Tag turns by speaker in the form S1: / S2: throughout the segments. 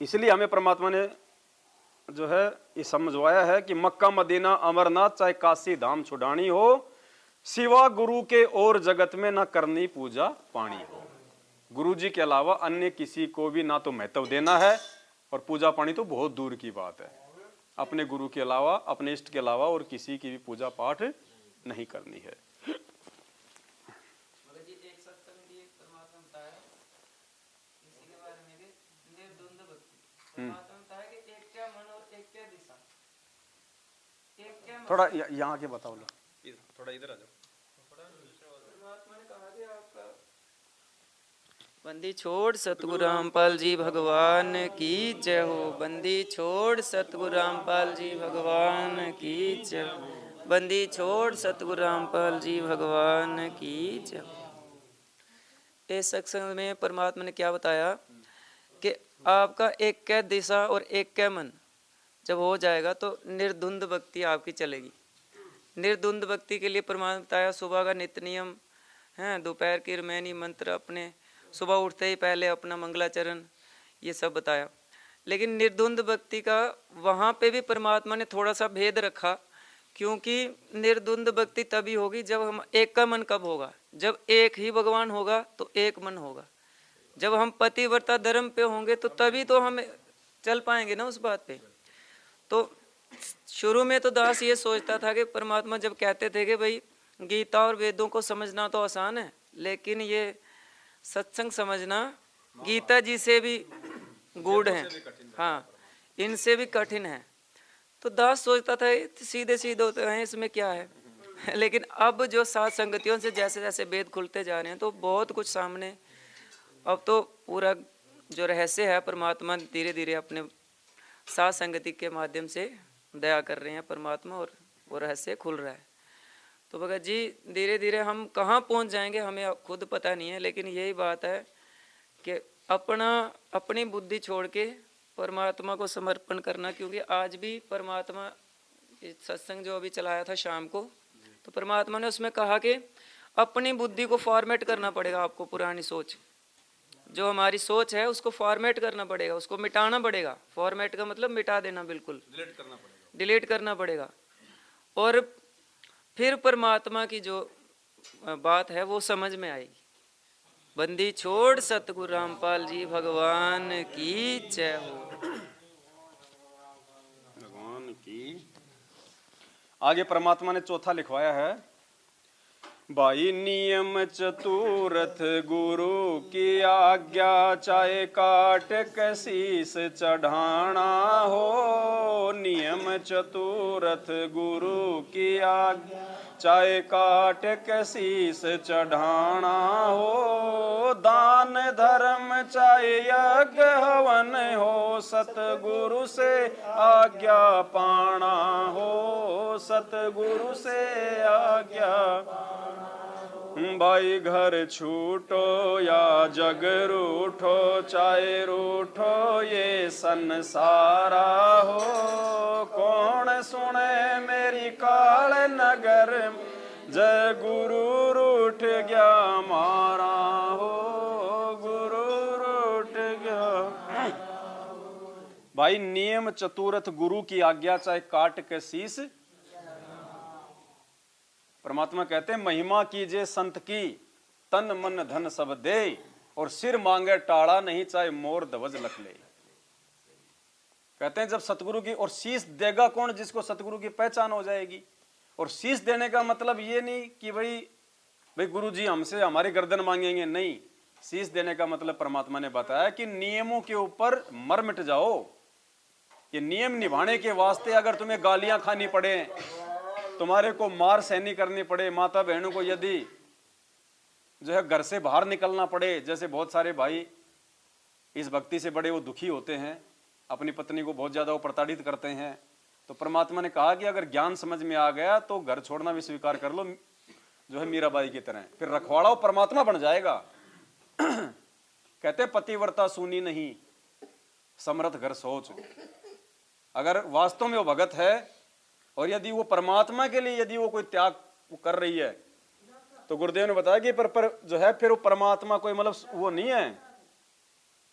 S1: इसलिए हमें परमात्मा ने जो है ये समझवाया है कि मक्का मदीना अमरनाथ चाहे काशी धाम छुड़ानी हो, सिवा गुरु के और जगत में ना करनी पूजा पानी हो। गुरु जी के अलावा अन्य किसी को भी ना तो महत्व देना है, और पूजा पानी तो बहुत दूर की बात है। अपने गुरु के अलावा, अपने इष्ट के अलावा और किसी की भी पूजा पाठ नहीं करनी है। थोड़ा यहाँ के बताओ लो, थोड़ा इधर आ जाओ।
S2: बंदी छोड़ सतगुरु रामपाल जी भगवान की जय हो। बंदी छोड़ सतगुरु रामपाल जी भगवान की जय हो। बंदी छोड़ सतगुरु रामपाल जी भगवान की जय हो। इस सत्संग में परमात्मा ने क्या बताया कि आपका एक कै दिशा और एक कै मन जब हो जाएगा तो निर्धुंध भक्ति आपकी चलेगी। निर्धुंध भक्ति के लिए परमात्मा बताया सुबह का नित्य नियम है, दोपहर की रमैनी मंत्र, अपने सुबह उठते ही पहले अपना मंगलाचरण, ये सब बताया। लेकिन निर्धुंध भक्ति का वहाँ पे भी परमात्मा ने थोड़ा सा भेद रखा, क्योंकि निर्धुंध भक्ति तभी होगी जब हम एक का मन कब होगा, जब एक ही भगवान होगा तो एक मन होगा। जब हम पतिव्रता धर्म पे होंगे तो तभी तो हम चल पाएंगे ना उस बात पे। तो शुरू में तो दास ये सोचता था कि परमात्मा जब कहते थे कि भाई गीता और वेदों को समझना तो आसान है, लेकिन ये सत्संग समझना गीता जी से भी गूढ़ है, हाँ इनसे भी कठिन है। तो दास सोचता था सीधे सीधे होते हैं, इसमें क्या है। लेकिन अब जो साथ संगतियों से जैसे जैसे वेद खुलते जा रहे हैं तो बहुत कुछ सामने, अब तो पूरा जो रहस्य है परमात्मा धीरे धीरे अपने साथ संगति के माध्यम से दया कर रहे हैं परमात्मा, और वो रहस्य खुल रहा है। तो भगत जी धीरे धीरे हम कहाँ पहुँच जाएंगे हमें खुद पता नहीं है, लेकिन यही बात है कि अपनी बुद्धि छोड़ के परमात्मा को समर्पण करना। क्योंकि आज भी परमात्मा सत्संग जो अभी चलाया था शाम को, तो परमात्मा ने उसमें कहा कि अपनी बुद्धि को फॉर्मेट करना पड़ेगा आपको। पुरानी सोच, जो हमारी सोच है उसको फॉर्मेट करना पड़ेगा, उसको मिटाना पड़ेगा। फॉर्मेट का मतलब मिटा देना, बिल्कुल डिलीट करना पड़ेगा। और फिर परमात्मा की जो बात है वो समझ में आएगी। बंदी छोड़ सतगुरु रामपाल जी भगवान की जय हो।
S1: भगवान की। आगे परमात्मा ने चौथा लिखवाया है, भाई नियम चतुरथ गुरु की आज्ञा, चाहे काट के शीस चढ़ाना हो। नियम चतुरथ गुरु की आज्ञा, चाहे काट के शीस चढ़ाना हो। दान धर्म चाहे यज्ञ हवन हो, सतगुरु से आज्ञा पाना हो। सतगुरु से आज्ञा। भाई घर छूटो या जग रूठो, चाहे रूठो ये संसारा हो। कौन सुने मेरी काल नगर, जय गुरु रूठ गया मारा हो। गुरु रूठ गया। भाई नियम चतुरथ गुरु की आज्ञा, चाहे काट के शीस। परमात्मा कहते हैं महिमा कीजिए संत की, तन मन धन सब दे, और सिर मांगे टाड़ा नहीं, चाहे मोर ध्वज लख ले। कहते हैं जब सतगुरु की, और शीश देगा कौन, जिसको सतगुरु की पहचान हो जाएगी। और शीश देने का मतलब ये नहीं कि भाई गुरु जी हमसे हमारी गर्दन मांगेंगे, नहीं। शीश देने का मतलब परमात्मा ने बताया कि नियमों के ऊपर मर मिट जाओ। ये नियम निभाने के वास्ते अगर तुम्हें गालियां खानी पड़े, तुम्हारे को मार सहनी करनी पड़े, माता बहनों को यदि जो है घर से बाहर निकलना पड़े, जैसे बहुत सारे भाई इस भक्ति से बड़े वो दुखी होते हैं, अपनी पत्नी को बहुत ज्यादा वो प्रताड़ित करते हैं, तो परमात्मा ने कहा कि अगर ज्ञान समझ में आ गया तो घर छोड़ना भी स्वीकार कर लो, जो है मीराबाई की तरह, फिर रखवाड़ा परमात्मा बन जाएगा। कहते पतिव्रता सुनी नहीं, समर्थ घर सोच। अगर वास्तव में वो भगत है और यदि वो परमात्मा के लिए यदि वो कोई त्याग वो कर रही है, तो गुरुदेव ने बताया कि पर जो है फिर वो परमात्मा कोई मतलब वो नहीं है,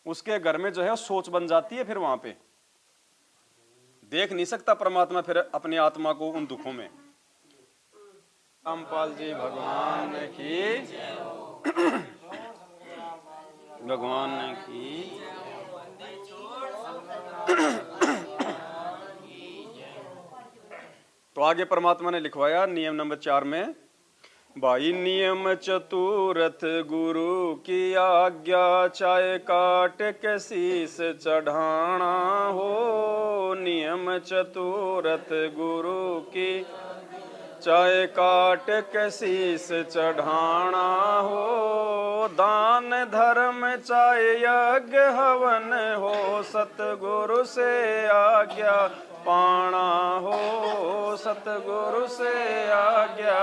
S1: उसके घर में जो है सोच बन जाती है, फिर वहां पे देख नहीं सकता परमात्मा फिर अपनी आत्मा को उन दुखों में। रामपाल जी भगवान की, भगवान की। तो आगे परमात्मा ने लिखवाया नियम नंबर 4 में, भाई नियम चतुरथ गुरु की आज्ञा, चाहे काट के शीस चढ़ाना हो। नियम चतुरथ गुरु की, चाहे काट के शीस चढ़ाना हो। दान धर्म चाहे यज्ञ हवन हो, सतगुरु से आज्ञा पाना हो। सतगुरु से आज्ञा,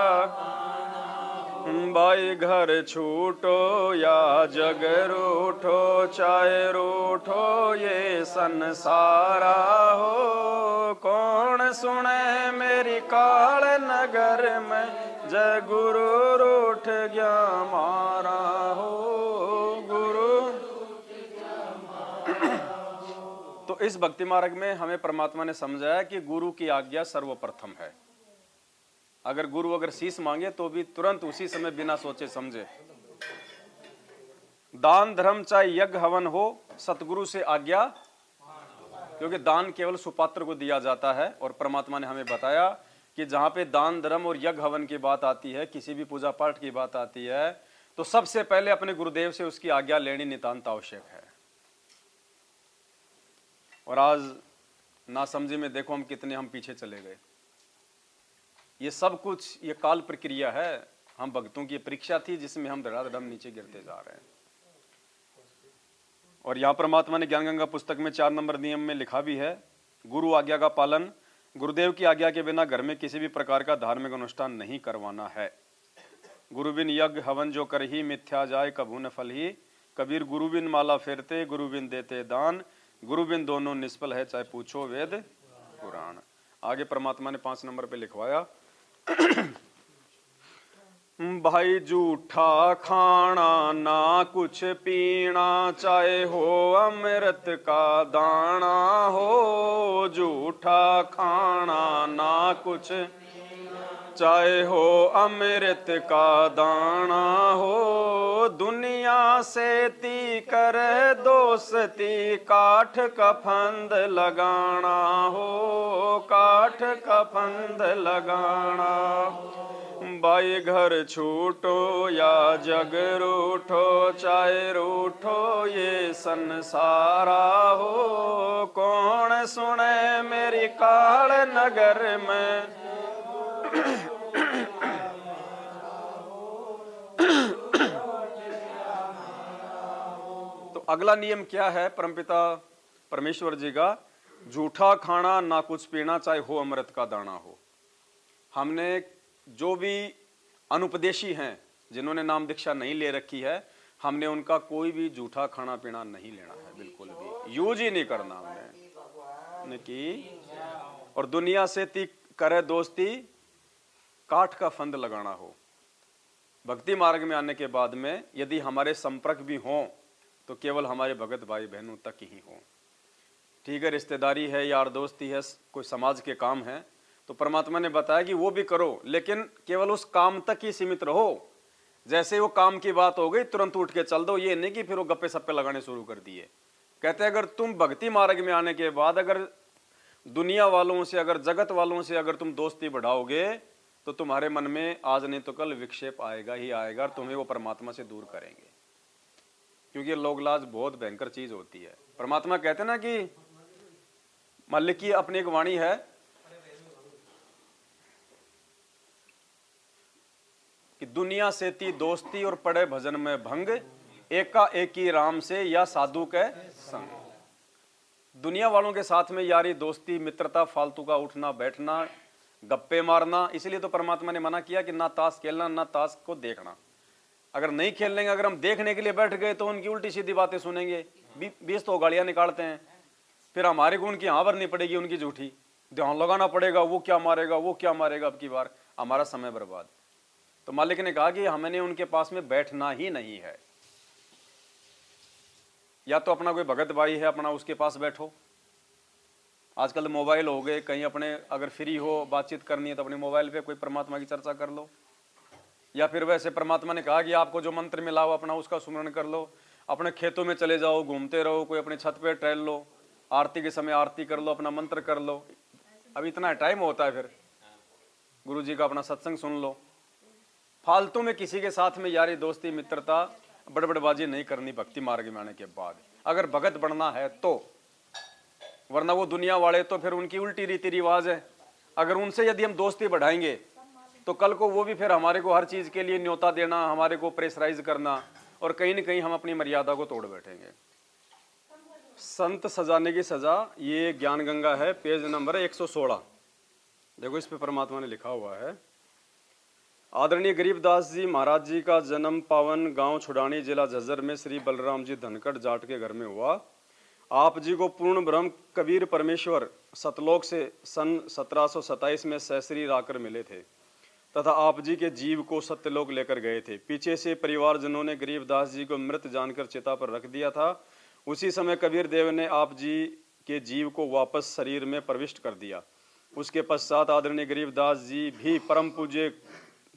S1: भाई घर छूटो या जग रूठो, चाहे रूठो ये संसारा हो। कौन सुने मेरी काल नगर में, जय गुरु रूठ गया मारा हो। गुरु तो इस भक्ति मार्ग में हमें परमात्मा ने समझाया कि गुरु की आज्ञा सर्वप्रथम है। अगर शीश मांगे तो भी तुरंत उसी समय बिना सोचे समझे। दान धर्म चाहे यज्ञ हवन हो, सतगुरु से आज्ञा, क्योंकि दान केवल सुपात्र को दिया जाता है। और परमात्मा ने हमें बताया कि जहां पे दान धर्म और यज्ञ हवन की बात आती है, किसी भी पूजा पाठ की बात आती है, तो सबसे पहले अपने गुरुदेव से उसकी आज्ञा लेनी नितांत आवश्यक है। और आज नासमझी में देखो हम कितने हम पीछे चले गए। ये सब कुछ ये काल प्रक्रिया है, हम भक्तों की परीक्षा थी जिसमें हम धड़ाधड़ नीचे गिरते जा रहे हैं। और यहाँ परमात्मा ने ज्ञान गंगा पुस्तक में 4 नंबर नियम में लिखा भी है, गुरु आज्ञा का पालन, गुरुदेव की आज्ञा के बिना घर में किसी भी प्रकार का धार्मिक अनुष्ठान नहीं करवाना है। गुरु बिन यज्ञ हवन जो कर ही मिथ्या जाए, कभू न फल ही। कबीर गुरु बिन माला फेरते, गुरु बिन देते दान, गुरु बिन दोनों निष्फल है, चाहे पूछो वेद पुराण। आगे परमात्मा ने 5 नंबर पे लिखवाया, भाई जूठा खाना ना कुछ पीना, चाहे हो अमृत का दाना हो। जूठा खाना ना कुछ, चाहे हो अमृत का दाना हो। दुनिया से ती कर दोस्ती, काठ का फंद लगाना हो। काठ का फंद लगाना, भाई घर छूटो या जग रूठो, चाहे रूठो ये संसारा हो। कौन सुने मेरी काल नगर में, तो अगला नियम क्या है परमपिता परमेश्वर जी का, झूठा खाना ना कुछ पीना, चाहे हो अमृत का दाना हो। हमने जो भी अनुपदेशी हैं, जिन्होंने नाम दीक्षा नहीं ले रखी है, हमने उनका कोई भी झूठा खाना पीना नहीं लेना है, बिल्कुल भी यूज ही नहीं करना हमने की। और दुनिया से ती करे दोस्ती, काठ का फंद लगाना हो। भक्ति मार्ग में आने के बाद में यदि हमारे संपर्क भी हों तो केवल हमारे भगत भाई बहनों तक ही हों। ठीक है, रिश्तेदारी है, यार दोस्ती है, कोई समाज के काम है, तो परमात्मा ने बताया कि वो भी करो, लेकिन केवल उस काम तक ही सीमित रहो। जैसे वो काम की बात हो गई तुरंत उठ के चल दो, ये नहीं कि फिर वो गप्पे सप्पे लगाने शुरू कर दिए। कहते हैं अगर तुम भक्ति मार्ग में आने के बाद अगर दुनिया वालों से, अगर जगत वालों से अगर तुम दोस्ती बढ़ाओगे तो तुम्हारे मन में आज नहीं तो कल विक्षेप आएगा ही आएगा, और तुम्हें वो परमात्मा से दूर करेंगे। क्योंकि लोगलाज बहुत भयंकर चीज होती है। परमात्मा कहते हैं ना कि मालिक की अपनी एक वाणी है कि दुनिया से ती दोस्ती और पड़े भजन में भंग, एका एकी राम से या साधु के संग। दुनिया वालों के साथ में यारी दोस्ती मित्रता, फालतू का उठना बैठना, गप्पे मारना, इसलिए तो परमात्मा ने मना किया कि ना ताश खेलना ना ताश को देखना। अगर नहीं खेल लेंगे, अगर हम देखने के लिए बैठ गए तो उनकी उल्टी सीधी बातें सुनेंगे, 20 तो गालियां निकालते हैं, फिर हमारे को उनकी हाँ भरनी पड़ेगी, उनकी झूठी ध्यान लगाना पड़ेगा, वो क्या मारेगा वो क्या मारेगा, अब की बार हमारा समय बर्बाद। तो मालिक ने कहा कि हमने उनके पास में बैठना ही नहीं है। या तो अपना कोई भगत भाई है अपना उसके पास बैठो। आजकल तो मोबाइल हो गए, कहीं अपने अगर फ्री हो बातचीत करनी है तो अपने मोबाइल पे कोई परमात्मा की चर्चा कर लो। या फिर वैसे परमात्मा ने कहा कि आपको जो मंत्र मिला हो अपना उसका सुमरण कर लो। अपने खेतों में चले जाओ, घूमते रहो, कोई अपने छत पे टहल लो, आरती के समय आरती कर लो, अपना मंत्र कर लो। अब इतना टाइम होता है, फिर गुरु जी का अपना सत्संग सुन लो। फालतू में किसी के साथ में यारी दोस्ती मित्रता बड़बड़बाजी नहीं करनी भक्ति मार्ग में आने के बाद, अगर भगत बनना है तो। वरना वो दुनिया वाले तो फिर उनकी उल्टी रीति रिवाज है, अगर उनसे यदि हम दोस्ती बढ़ाएंगे तो कल को वो भी फिर हमारे को हर चीज के लिए न्योता देना, हमारे को प्रेशराइज करना, और कहीं न कहीं हम अपनी मर्यादा को तोड़ बैठेंगे। संत सजाने की सजा, ये ज्ञान गंगा है, पेज नंबर 116। देखो इस पे परमात्मा ने लिखा हुआ है, आदरणीय गरीबदास जी महाराज जी का जन्म पावन गांव छुड़ानी जिला झज्जर में श्री बलराम जी धनखड़ जाट के घर में हुआ। आप जी को पूर्ण ब्रह्म कबीर परमेश्वर सतलोक से सन 1727 में सहसरी आकर मिले थे तथा आप जी के जीव को सत्यलोक लेकर गए थे। पीछे से परिवारजनों ने गरीबदास जी को मृत जानकर चिता पर रख दिया था। उसी समय कबीर देव ने आप जी के जीव को वापस शरीर में प्रविष्ट कर दिया। उसके पश्चात आदरणीय गरीबदास जी भी परम पूज्य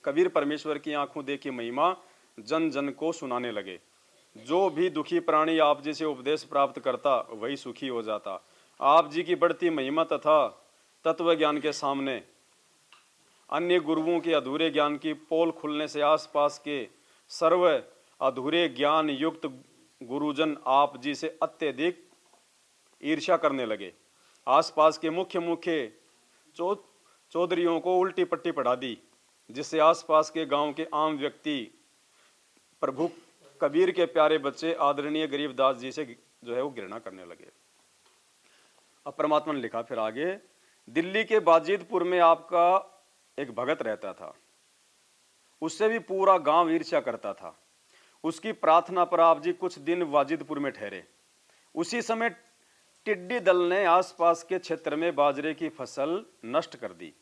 S1: कबीर परमेश्वर की आंखों देखी महिमा जन जन को सुनाने लगे। जो भी दुखी प्राणी आप जी से उपदेश प्राप्त करता वही सुखी हो जाता। आप जी की बढ़ती महिमा तथा तत्व ज्ञान के सामने अन्य गुरुओं के अधूरे ज्ञान की पोल खुलने से आसपास के सर्व अधूरे ज्ञान युक्त गुरुजन आप जी से अत्यधिक ईर्ष्या करने लगे। आसपास के मुख्य मुख्य चौधरियों को उल्टी पट्टी पढ़ा दी, जिससे आसपास के गांव के आम व्यक्ति प्रभु कबीर के प्यारे बच्चे आदरणीय गरीबदास जी से जो है वो घृणा करने लगे। अब परमात्मा ने लिखा फिर आगे, दिल्ली के बाजिदपुर में आपका एक भगत रहता था, उससे भी पूरा गांव ईर्ष्या करता था। उसकी प्रार्थना पर आप जी कुछ दिन वाजिदपुर में ठहरे। उसी समय टिड्डी दल ने आसपास के क्षेत्र में बाजरे की फसल नष्ट कर दी,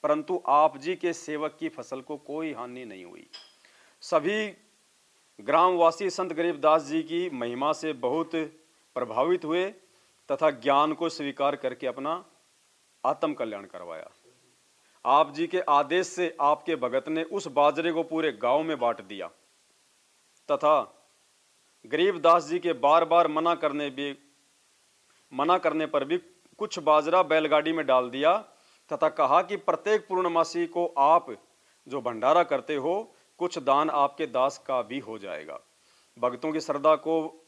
S1: परंतु आप जी के सेवक की फसल को कोई हानि नहीं हुई। सभी ग्रामवासी संत गरीबदास जी की महिमा से बहुत प्रभावित हुए तथा ज्ञान को स्वीकार करके अपना आत्म कल्याण करवाया। आप जी के आदेश से आपके भगत ने उस बाजरे को पूरे गांव में बांट दिया तथा गरीबदास जी के बार बार मना करने पर भी कुछ बाजरा बैलगाड़ी में डाल दिया तथा कहा कि प्रत्येक पूर्णमासी को आप जो भंडारा करते हो कुछ दान आपके दास का भी हो जाएगा। भक्तों की श्रद्धा को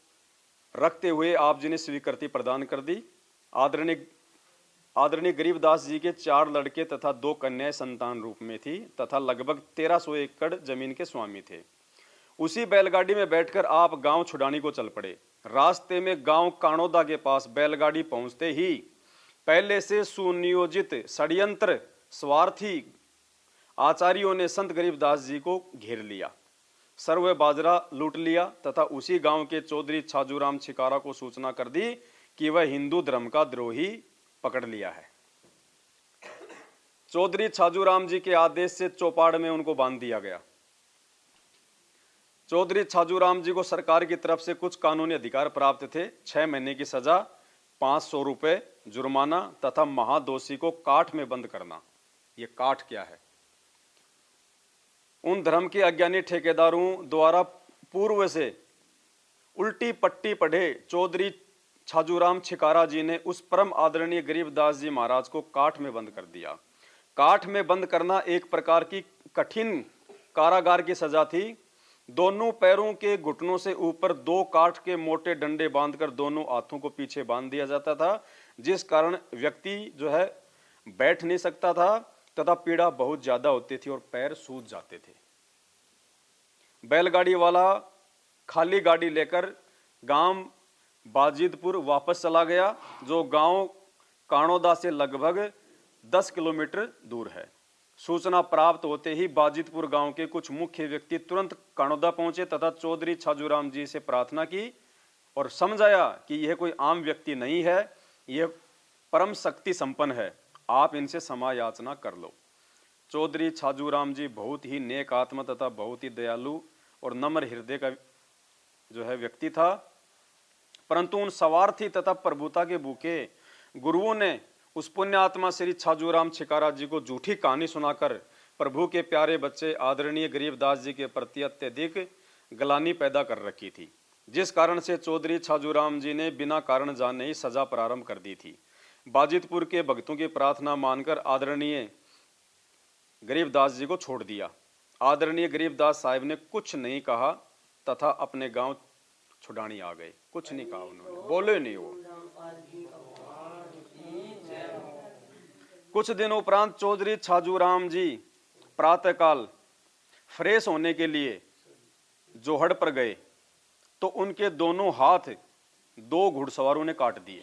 S1: रखते हुए आप जी ने स्वीकृति प्रदान कर दी। आदरणीय गरीबदास जी के 4 लड़के तथा 2 कन्याएं संतान रूप में थी तथा लगभग 1300 एकड़ जमीन के स्वामी थे। उसी बैलगाड़ी में बैठकर आप गांव छुड़ानी को चल पड़े। रास्ते में गांव काणोदा के पास बैलगाड़ी पहुंचते ही पहले से सुनियोजित षड्यंत्र स्वार्थी आचार्यों ने संत गरीबदास जी को घेर लिया, सर्व बाजरा लूट लिया तथा उसी गांव के चौधरी छाजूराम छिकारा को सूचना कर दी कि वह हिंदू धर्म का द्रोही पकड़ लिया है। चौधरी छाजूराम जी के आदेश से चौपाड़ में उनको बांध दिया गया। चौधरी छाजूराम जी को सरकार की तरफ से कुछ कानूनी अधिकार प्राप्त थे, 6 महीने की सजा, 500 रुपए जुर्माना तथा महादोषी को काठ में बंद करना। ये काठ क्या है? उन धर्म के अज्ञानी ठेकेदारों द्वारा पूर्व से उल्टी पट्टी पढ़े चौधरी छाजूराम छिकारा जी ने उस परम आदरणीय गरीबदास जी महाराज को काठ में बंद कर दिया। काठ में बंद करना एक प्रकार की कठिन कारागार की सजा थी। दोनों पैरों के घुटनों से ऊपर 2 काठ के मोटे डंडे बांधकर दोनों हाथों को पीछे बांध दिया जाता था, जिस कारण व्यक्ति जो है बैठ नहीं सकता था तथा पीड़ा बहुत ज्यादा होती थी और पैर सूज जाते थे। बैलगाड़ी वाला खाली गाड़ी लेकर गांव बाजिदपुर वापस चला गया, जो गांव काणोदा से लगभग 10 किलोमीटर दूर है। सूचना प्राप्त होते ही बाजिदपुर गांव के कुछ मुख्य व्यक्ति तुरंत काणोदा पहुंचे तथा चौधरी छाजूराम जी से प्रार्थना की और समझाया कि यह कोई आम व्यक्ति नहीं है, यह परम शक्ति संपन्न है, आप इनसे क्षमा याचना कर लो। चौधरी छाजूराम जी बहुत ही नेक आत्मा तथा बहुत ही दयालु और नम्र हृदय का जो है व्यक्ति था। परंतु उन स्वार्थी तथा प्रभुता के भूखे गुरुओं ने उस पुण्य आत्मा श्री छाजूराम छिकारा जी को झूठी कहानी सुनाकर प्रभु के प्यारे बच्चे आदरणीय गरीबदास जी के प्रति अत्यधिक गलानी पैदा कर रखी थी, जिस कारण से चौधरी छाजूराम जी ने बिना कारण जाने ही सजा प्रारंभ कर दी थी। बाजितपुर के भक्तों की प्रार्थना मानकर आदरणीय गरीबदास जी को छोड़ दिया। आदरणीय गरीबदास साहिब ने कुछ नहीं कहा तथा अपने गांव छुड़ानी आ गए। कुछ नहीं कहा उन्होंने, बोले नहीं वो। कुछ दिन उपरांत चौधरी छाजूराम जी प्रातःकाल फ्रेश होने के लिए जोहड़ पर गए तो उनके दोनों हाथ दो घुड़सवारों ने काट दिए।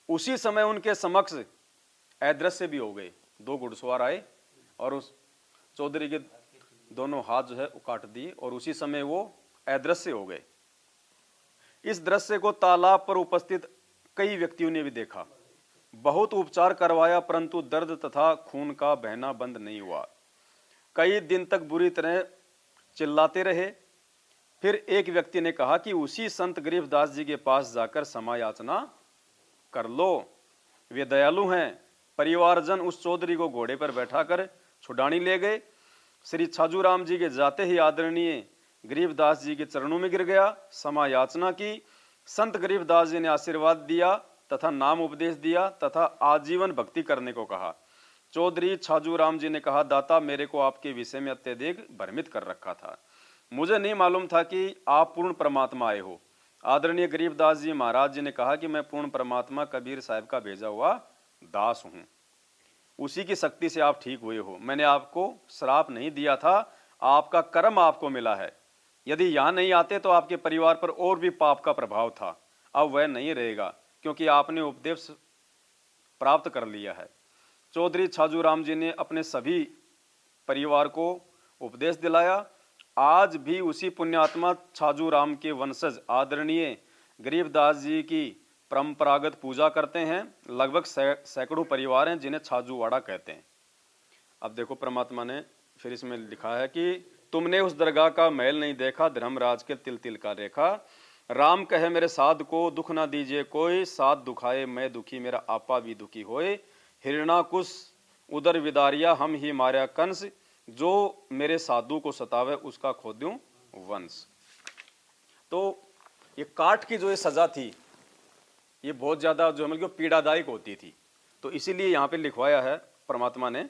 S1: उसी समय उनके समक्ष अदृश्य भी हो गए। दो घुड़सवार आए और उस चौधरी के दोनों हाथ जो है वो काट दिए और उसी समय वो अदृश्य हो गए। इस दृश्य को तालाब पर उपस्थित कई व्यक्तियों ने भी देखा। बहुत उपचार करवाया परंतु दर्द तथा खून का बहना बंद नहीं हुआ। कई दिन तक बुरी तरह चिल्लाते रहे। फिर एक व्यक्ति ने कहा कि उसी संत गरीबदास जी के पास जाकर क्षमा याचना कर लो, वे दयालु हैं। परिवारजन उस चौधरी को घोड़े पर बैठाकर छुड़ानी ले गए। श्री छाजूराम जी के जाते ही आदरणीय गरीबदास जी के चरणों में गिर गया, क्षमा याचना की। संत गरीबदास जी ने आशीर्वाद दिया तथा नाम उपदेश दिया तथा आजीवन भक्ति करने को कहा। चौधरी छाजूराम जी ने कहा, दाता मेरे को आपके विषय में अत्यधिक भ्रमित कर रखा था, मुझे नहीं मालूम था कि आप पूर्ण परमात्मा आए हो। आदरणीय गरीबदास जी महाराज जी ने कहा कि मैं पूर्ण परमात्मा कबीर साहब का भेजा हुआ दास हूँ, उसी की शक्ति से आप ठीक हुए हो। मैंने आपको श्राप नहीं दिया था, आपका कर्म आपको मिला है। यदि यहाँ नहीं आते तो आपके परिवार पर और भी पाप का प्रभाव था, अब वह नहीं रहेगा क्योंकि आपने उपदेश प्राप्त कर लिया है। चौधरी छाजूराम जी ने अपने सभी परिवार को उपदेश दिलाया। आज भी उसी पुण्यात्मा छाजूराम के वंशज आदरणीय गरीबदास जी की परंपरागत पूजा करते हैं। लगभग सैकड़ों परिवार हैं जिन्हें छाजूवाड़ा कहते हैं। अब देखो परमात्मा ने फिर इसमें लिखा है कि तुमने उस दरगाह का महल नहीं देखा, धर्मराज के तिल तिल का रेखा। राम कहे मेरे साध को दुख ना दीजिए कोई, साध दुखाए मैं दुखी मेरा आपा भी दुखी होए। हिरणाकुश उदर विदारिया हम ही मार्या कंस, जो मेरे साधु को सतावे उसका खो दूं वंश। तो ये काट की जो ये सजा थी ये बहुत ज्यादा जो है पीड़ादायक होती थी। तो इसीलिए यहाँ पे लिखवाया है परमात्मा ने,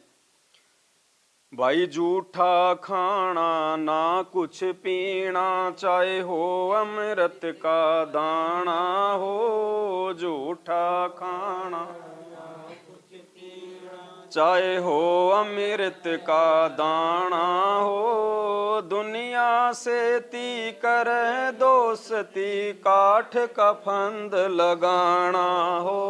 S1: भाई झूठा खाना ना कुछ पीना, चाहे हो अमृत का दाना हो। झूठा खाना चाहे हो अमृत का दाना हो। दुनिया से ती कर दोस्ती, काठ का फंद लगाना हो।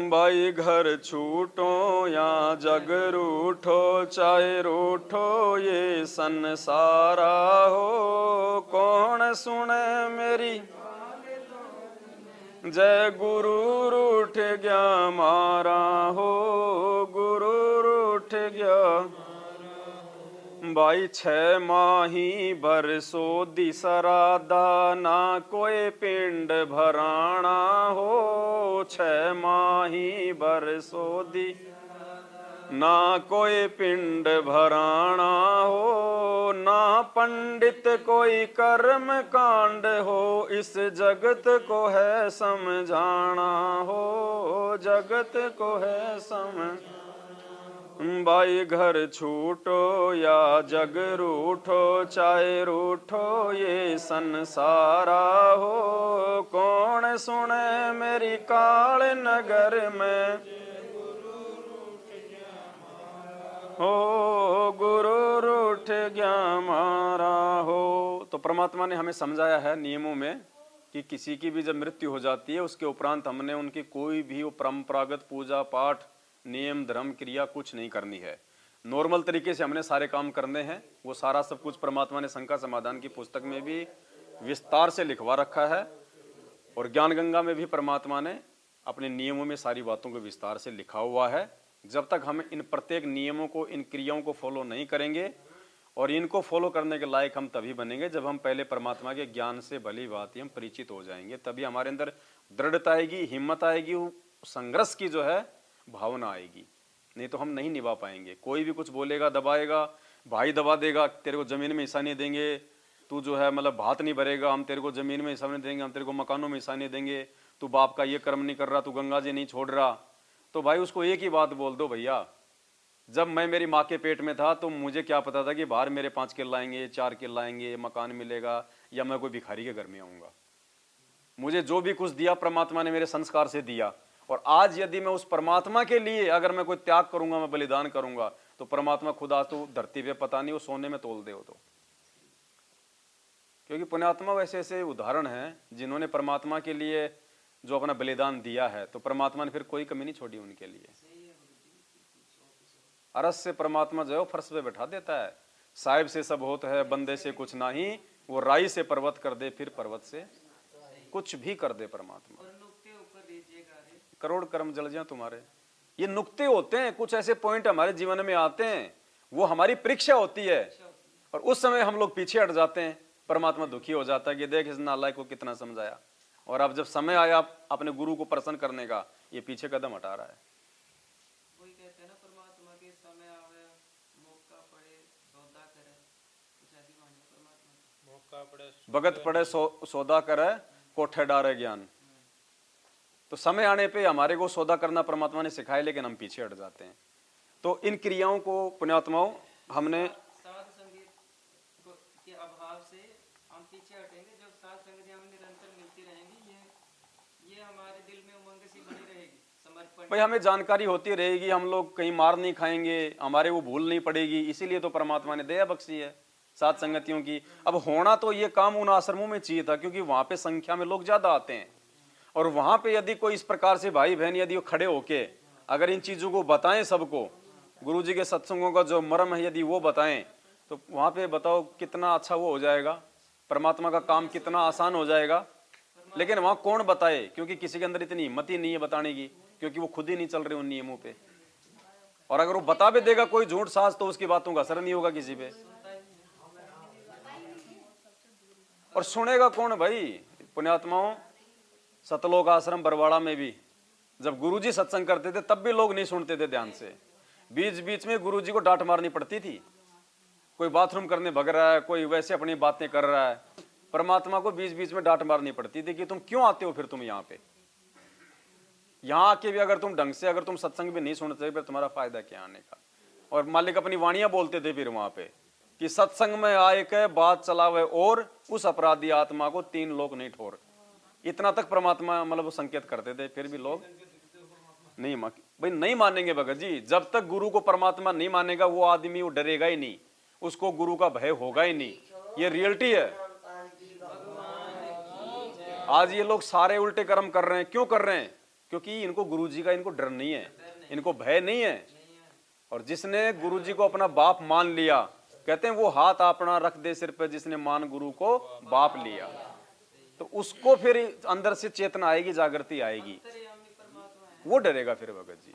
S1: भाई घर छूटो या जग रूठो, चाहे रूठो ये संसारा हो। कौन सुने मेरी जय गुरु रूठ गया मारा हो। गुरु रूठ गया भाई 6 माही बरसो दिसरादा, ना कोई पिंड भराना हो। 6 माही बरसो दी ना कोई पिंड भराना हो। ना पंडित कोई कर्म कांड हो, इस जगत को है समझाना हो। जगत को है भाई घर छूटो या जग रूठो, चाहे रूठो ये संसारा हो। कौन सुने मेरी काल नगर में हो। गुरु रूठ गया मारा हो। तो परमात्मा ने हमें समझाया है नियमों में कि किसी की भी जब मृत्यु हो जाती है उसके उपरांत हमने उनकी कोई भी परंपरागत पूजा पाठ नियम धर्म क्रिया कुछ नहीं करनी है। नॉर्मल तरीके से हमने सारे काम करने हैं। वो सारा सब कुछ परमात्मा ने शंका समाधान की पुस्तक में भी विस्तार से लिखवा रखा है और ज्ञान गंगा में भी परमात्मा ने अपने नियमों में सारी बातों को विस्तार से लिखा हुआ है। जब तक हम इन प्रत्येक नियमों को इन क्रियाओं को फॉलो नहीं करेंगे और इनको फॉलो करने के लायक हम तभी बनेंगे जब हम पहले परमात्मा के ज्ञान से भली भांति हम परिचित हो जाएंगे। तभी हमारे अंदर दृढ़ता आएगी, हिम्मत आएगी, संघर्ष की जो है भावना आएगी। नहीं तो हम नहीं निभा पाएंगे। कोई भी कुछ बोलेगा, दबाएगा, भाई दबा देगा, तेरे को जमीन में हिस्सा नहीं देंगे, तू जो है मतलब भात नहीं भरेगा, हम तेरे को जमीन में हिस्सा नहीं देंगे, हम तेरे को मकानों में हिस्सा नहीं देंगे, तू बाप का ये कर्म नहीं कर रहा, तू गंगा जी नहीं छोड़ रहा। तो भाई उसको एक ही बात बोल दो, भैया जब मैं मेरी माँ के पेट में था तो मुझे क्या पता था कि बाहर मेरे 5 किलो आएंगे, 4 किलो आएंगे, मकान मिलेगा, या मैं कोई भिखारी के घर में आऊँगा। मुझे जो भी कुछ दिया परमात्मा ने मेरे संस्कार से दिया। और आज यदि मैं उस परमात्मा के लिए अगर मैं कोई त्याग करूंगा, मैं बलिदान करूंगा, तो परमात्मा खुदा तो धरती पे पता नहीं वो सोने में तोल दे हो। तो क्योंकि पुण्यात्मा वैसे ऐसे उदाहरण हैं जिन्होंने परमात्मा के लिए जो अपना बलिदान दिया है, तो परमात्मा ने फिर कोई कमी नहीं छोड़ी उनके लिए। अरस से परमात्मा जो है फर्श पे बैठा देता है। साहिब से सब होता है, बंदे से कुछ नहीं, वो राई से पर्वत कर दे, फिर पर्वत से कुछ भी कर दे परमात्मा। करोड़ कर्म जल जाए तुम्हारे। ये नुक्ते होते हैं, कुछ ऐसे पॉइंट हमारे जीवन में आते हैं, वो हमारी परीक्षा होती है, और उस समय हम लोग पीछे हट जाते हैं। परमात्मा दुखी हो जाता है कि देख इस नालायक को कितना समझाया, और अब जब समय आया अपने गुरु को प्रसन्न करने का, ये पीछे कदम हटा रहा है।
S2: वही कहते हैं ना, परमात्मा के समय आवे मौका पड़े सौदा करे, कुछ ऐसी वाणी है परमात्मा। मौका पड़े
S1: भगत पड़े सौदा करे, कोठे डारे ज्ञान। तो समय आने पे हमारे को सौदा करना परमात्मा ने सिखाया, लेकिन हम पीछे हट जाते हैं। तो इन क्रियाओं को पुण्यात्माओं हमने
S2: साध संगीत के अभाव से हम पीछे हटेंगे। जब साध संगत हमें निरंतर मिलती रहेंगी, ये हमारे दिल में उमंग सी बनी रहेगी, समर्पण।
S1: भाई हमें जानकारी होती रहेगी, हम लोग कहीं मार नहीं खाएंगे, हमारे वो भूल नहीं पड़ेगी। इसीलिए तो परमात्मा ने दया बख्शी है साध संगतियों की। अब होना तो ये काम उन आश्रमों में चाहिए था, क्योंकि वहां पे संख्या में लोग ज्यादा आते हैं, और वहां पे यदि कोई इस प्रकार से भाई बहन यदि वो खड़े होके अगर इन चीजों को बताएं सबको, गुरु जी के सत्संगों का जो मर्म है यदि वो बताएं, तो वहां पे बताओ कितना अच्छा वो हो जाएगा, परमात्मा का काम कितना आसान हो जाएगा। लेकिन वहां कौन बताए, क्योंकि किसी के अंदर इतनी हिम्मत ही नहीं है बताने की, क्योंकि वो खुद ही नहीं चल रहे उन नियमों पे। और अगर वो बता भी देगा कोई झूठ साज, तो उसकी बातों का असर नहीं होगा किसी पे। और सुनेगा कौन भाई पुण्यात्माओं। सतलोक आश्रम बरवाड़ा में भी जब गुरुजी सत्संग करते थे तब भी लोग नहीं सुनते थे ध्यान से। बीच बीच में गुरुजी को डांट मारनी पड़ती थी। कोई बाथरूम करने भग रहा है, कोई वैसे अपनी बातें कर रहा है, परमात्मा को बीच बीच में डांट मारनी पड़ती थी कि तुम क्यों आते हो फिर तुम यहाँ पे। यहाँ आके भी अगर तुम ढंग से अगर तुम सत्संग भी नहीं सुनते फिर तुम्हारा फायदा क्या आने का। और मालिक अपनी वाणियां बोलते थे फिर वहां पे कि सत्संग में आए के बात चलावे और उस अपराधी आत्मा को 3 लोग नहीं ठोर। इतना तक परमात्मा मतलब वो संकेत करते थे, फिर भी लोग नहीं भाई नहीं मानेंगे भगत जी। जब तक गुरु को परमात्मा नहीं मानेगा वो आदमी वो डरेगा ही नहीं, उसको गुरु का भय होगा ही नहीं। ये रियलिटी है। आज ये लोग सारे उल्टे कर्म कर रहे हैं। क्यों कर रहे हैं? क्योंकि इनको गुरु जी का इनको डर नहीं है, इनको भय नहीं है। और जिसने गुरु जी को अपना बाप मान लिया, कहते हैं वो हाथ अपना रख दे सिर पे जिसने मान गुरु को बाप लिया, तो उसको फिर अंदर से चेतना आएगी, जागृति आएगी, वो डरेगा फिर भगत जी।